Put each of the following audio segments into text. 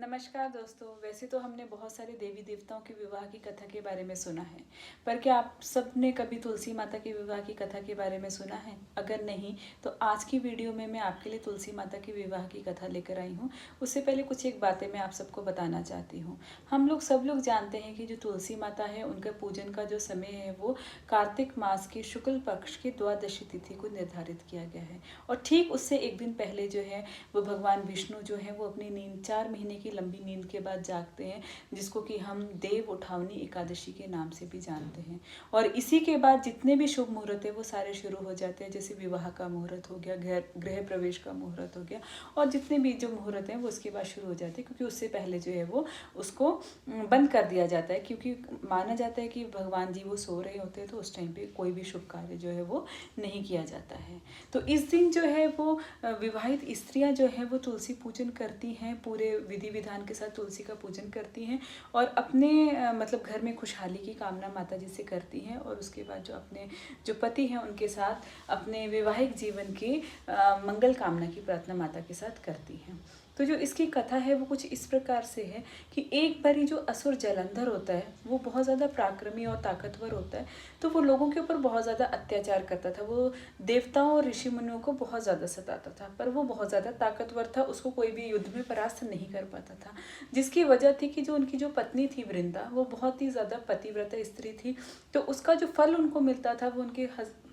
नमस्कार दोस्तों। वैसे तो हमने बहुत सारे देवी देवताओं के विवाह की कथा के बारे में सुना है, पर क्या आप सबने कभी तुलसी माता के विवाह की कथा के बारे में सुना है? अगर नहीं तो आज की वीडियो में मैं आपके लिए तुलसी माता के विवाह की कथा लेकर आई हूँ। उससे पहले कुछ एक बातें मैं आप सबको बताना चाहती हूँ। हम लोग सब लोग जानते हैं कि जो तुलसी माता है उनका पूजन का जो समय है वो कार्तिक मास की शुक्ल पक्ष की द्वादशी तिथि को निर्धारित किया गया है। और ठीक उससे एक दिन पहले जो है वो भगवान विष्णु जो है वो अपनी नींद 4 महीने की लंबी नींद के बाद जागते हैं, जिसको कि हम देव उठावनी एकादशी के नाम से भी जानते हैं। और इसी के बाद जितने भी शुभ मुहूर्त है वो सारे शुरू हो जाते हैं, जैसे विवाह का मुहूर्त हो गया, गृह प्रवेश का मुहूर्त हो गया, और जितने भी जो मुहूर्त हैं वो उसके बाद शुरू हो जाते हैं, क्योंकि उससे पहले जो है वो उसको बंद कर दिया जाता है, क्योंकि माना जाता है कि भगवान जी वो सो रहे होते हैं तो उस टाइम पे कोई भी शुभ कार्य जो है वो नहीं किया जाता है। तो इस दिन जो है वो विवाहित स्त्रियां जो है वो तुलसी पूजन करती हैं, पूरे विधि विधान के साथ तुलसी का पूजन करती हैं और अपने मतलब घर में खुशहाली की कामना माता जी से करती हैं, और उसके बाद जो अपने जो पति हैं उनके साथ अपने वैवाहिक जीवन की मंगल कामना की प्रार्थना माता के साथ करती हैं। तो जो इसकी कथा है वो कुछ इस प्रकार से है कि एक बारी जो असुर जलंधर होता है वो बहुत ज़्यादा पराक्रमी और ताकतवर होता है, तो वो लोगों के ऊपर बहुत ज़्यादा अत्याचार करता था। वो देवताओं और ऋषि मुनियों को बहुत ज़्यादा सताता था, पर वो बहुत ज़्यादा ताकतवर था, उसको कोई भी युद्ध में परास्त नहीं कर पाता था। जिसकी वजह थी कि जो उनकी जो पत्नी थी वृंदा, वो बहुत ही ज़्यादा पतिव्रता स्त्री थी। तो उसका जो फल उनको मिलता था वो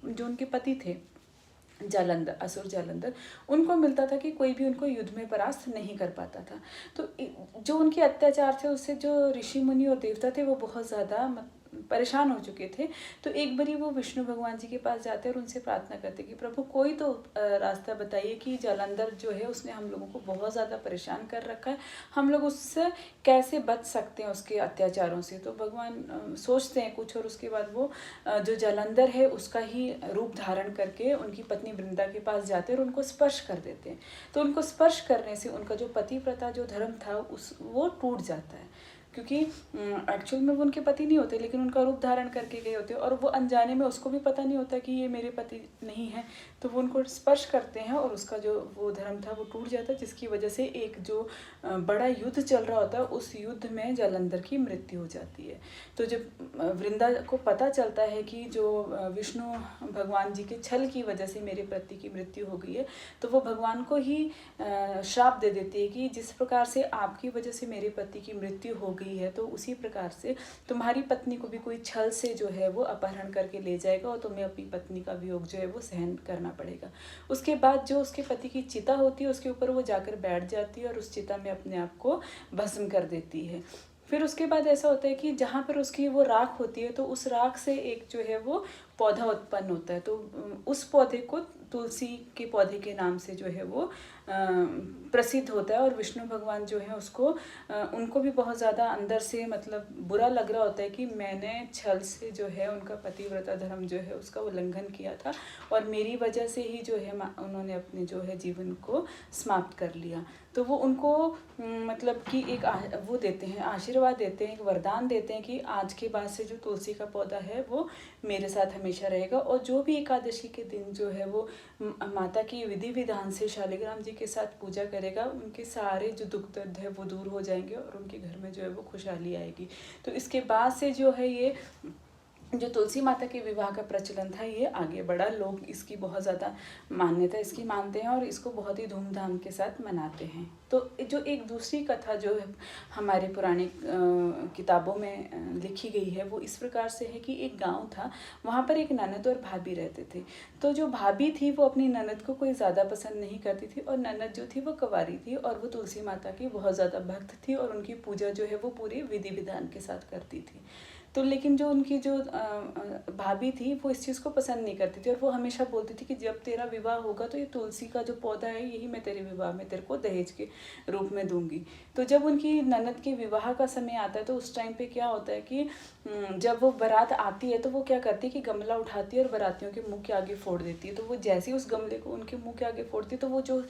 जो उनके पति थे जालंधर, असुर जालंधर, उनको मिलता था कि कोई भी उनको युद्ध में परास्त नहीं कर पाता था। तो जो उनके अत्याचार थे उससे जो ऋषि मुनि और देवता थे वो बहुत ज़्यादा परेशान हो चुके थे। तो एक बारी वो विष्णु भगवान जी के पास जाते हैं और उनसे प्रार्थना करते कि प्रभु कोई तो रास्ता बताइए कि जालंधर जो है उसने हम लोगों को बहुत ज़्यादा परेशान कर रखा है, हम लोग उससे कैसे बच सकते हैं उसके अत्याचारों से। तो भगवान सोचते हैं कुछ, और उसके बाद वो जो जालंधर है उसका ही रूप धारण करके उनकी पत्नी वृंदा के पास जाते हैं और उनको स्पर्श कर देते हैं। तो उनको स्पर्श करने से उनका जो पतिव्रता जो धर्म था वो टूट जाता है, क्योंकि एक्चुअल में वो उनके पति नहीं होते लेकिन उनका रूप धारण करके गए होते हैं, और वो अनजाने में उसको भी पता नहीं होता कि ये मेरे पति नहीं है। तो वो उनको स्पर्श करते हैं और उसका जो वो धर्म था वो टूट जाता है, जिसकी वजह से एक जो बड़ा युद्ध चल रहा होता है उस युद्ध में जालंधर की मृत्यु हो जाती है। तो जब वृंदा को पता चलता है कि जो विष्णु भगवान जी के छल की वजह से मेरे पति की मृत्यु हो गई है, तो वो भगवान को ही श्राप दे देती है कि जिस प्रकार से आपकी वजह से मेरे पति की मृत्यु हो गई है, तो उसी प्रकार से तुम्हारी पत्नी को भी कोई छल से जो है वो अपहरण करके ले जाएगा और तुम्हें अपनी पत्नी का वियोग जो है वो सहन करना पड़ेगा। उसके बाद जो उसके पति की चिता होती है उसके ऊपर वो जाकर बैठ जाती है और उस चिता में अपने आप को भस्म कर देती है। फिर उसके बाद ऐसा होता है कि जहाँ पर उसकी वो राख होती है तो उस राख से एक जो है वो पौधा उत्पन्न होता है। तो उस पौधे को तुलसी के पौधे के नाम से जो है वो प्रसिद्ध होता है, और विष्णु भगवान जो है उसको उनको भी बहुत ज़्यादा अंदर से मतलब बुरा लग रहा होता है कि मैंने छल से जो है उनका पतिव्रता धर्म जो है उसका उल्लंघन किया था, और मेरी वजह से ही जो है उन्होंने अपने जो है जीवन को समाप्त कर लिया। तो वो उनको मतलब कि एक वो देते हैं, आशीर्वाद देते हैं, एक वरदान देते हैं कि आज के बाद से जो तुलसी का पौधा है वो मेरे साथ हमेशा रहेगा, और जो भी एकादशी के दिन जो है वो माता की विधि विधान से शालिग्राम जी के साथ पूजा करेगा, उनके सारे जो दुख दर्द है वो दूर हो जाएंगे और उनके घर में जो है वो खुशहाली आएगी। तो इसके बाद से जो है ये जो तुलसी माता के विवाह का प्रचलन था ये आगे बढ़ा। लोग इसकी बहुत ज़्यादा मान्यता इसकी मानते हैं और इसको बहुत ही धूमधाम के साथ मनाते हैं। तो जो एक दूसरी कथा जो है हमारे पुराने किताबों में लिखी गई है वो इस प्रकार से है कि एक गांव था, वहाँ पर एक ननद और भाभी रहते थे। तो जो भाभी थी वो अपनी ननद को कोई ज़्यादा पसंद नहीं करती थी, और ननद जो थी वो कुंवारी थी और वो तुलसी माता की बहुत ज़्यादा भक्त थी और उनकी पूजा जो है वो पूरी विधि विधान के साथ करती थी। तो लेकिन जो उनकी जो भाभी थी वो इस चीज़ को पसंद नहीं करती थी, और वो हमेशा बोलती थी कि जब तेरा विवाह होगा तो ये तुलसी का जो पौधा है यही मैं तेरे विवाह में तेरे को दहेज के रूप में दूंगी। तो जब उनकी ननद के विवाह का समय आता है तो उस टाइम पे क्या होता है कि जब वो बारात आती है तो वो क्या करती है कि गमला उठाती है और बारातियों के मुंह के आगे फोड़ देती है। तो वो जैसे ही उस गमले को उनके मुंह के आगे फोड़ती है तो वो जो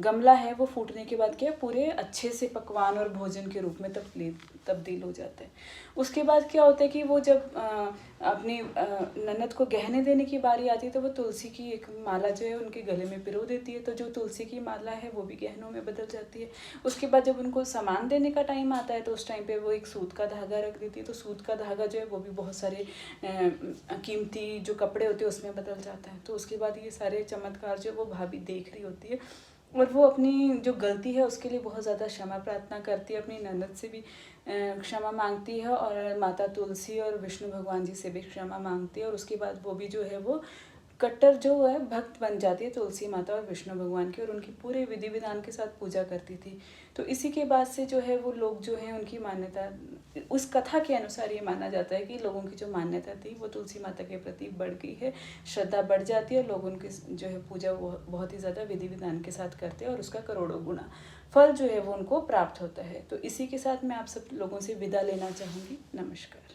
गमला है वो फूटने के बाद क्या पूरे अच्छे से पकवान और भोजन के रूप में तब्दील हो जाता है। उसके उसके बाद क्या होता है कि वो जब अपनी ननद को गहने देने की बारी आती है तो वो तुलसी की एक माला जो है उनके गले में पिरो देती है, तो जो तुलसी की माला है वो भी गहनों में बदल जाती है। उसके बाद जब उनको सामान देने का टाइम आता है तो उस टाइम पे वो एक सूत का धागा रख देती है, तो सूत का धागा जो है वो भी बहुत सारे कीमती जो कपड़े होते हैं उसमें बदल जाता है। तो उसके बाद ये सारे चमत्कार जो वो भाभी देख रही होती है और वो अपनी जो गलती है उसके लिए बहुत ज़्यादा क्षमा प्रार्थना करती है, अपनी ननद से भी क्षमा मांगती है और माता तुलसी और विष्णु भगवान जी से भी क्षमा मांगती है। और उसके बाद वो भी जो है वो कट्टर जो है भक्त बन जाती है तुलसी माता और विष्णु भगवान की, और उनकी पूरे विधि विधान के साथ पूजा करती थी। तो इसी के बाद से जो है वो लोग जो हैं उनकी मान्यता, उस कथा के अनुसार ये माना जाता है कि लोगों की जो मान्यता थी वो तुलसी माता के प्रति बढ़ गई है, श्रद्धा बढ़ जाती है, लोग उनकी जो है पूजा वो बहुत ही ज़्यादा विधि विधान के साथ करते हैं और उसका करोड़ों गुना फल जो है वो उनको प्राप्त होता है। तो इसी के साथ मैं आप सब लोगों से विदा लेना चाहूँगी। नमस्कार।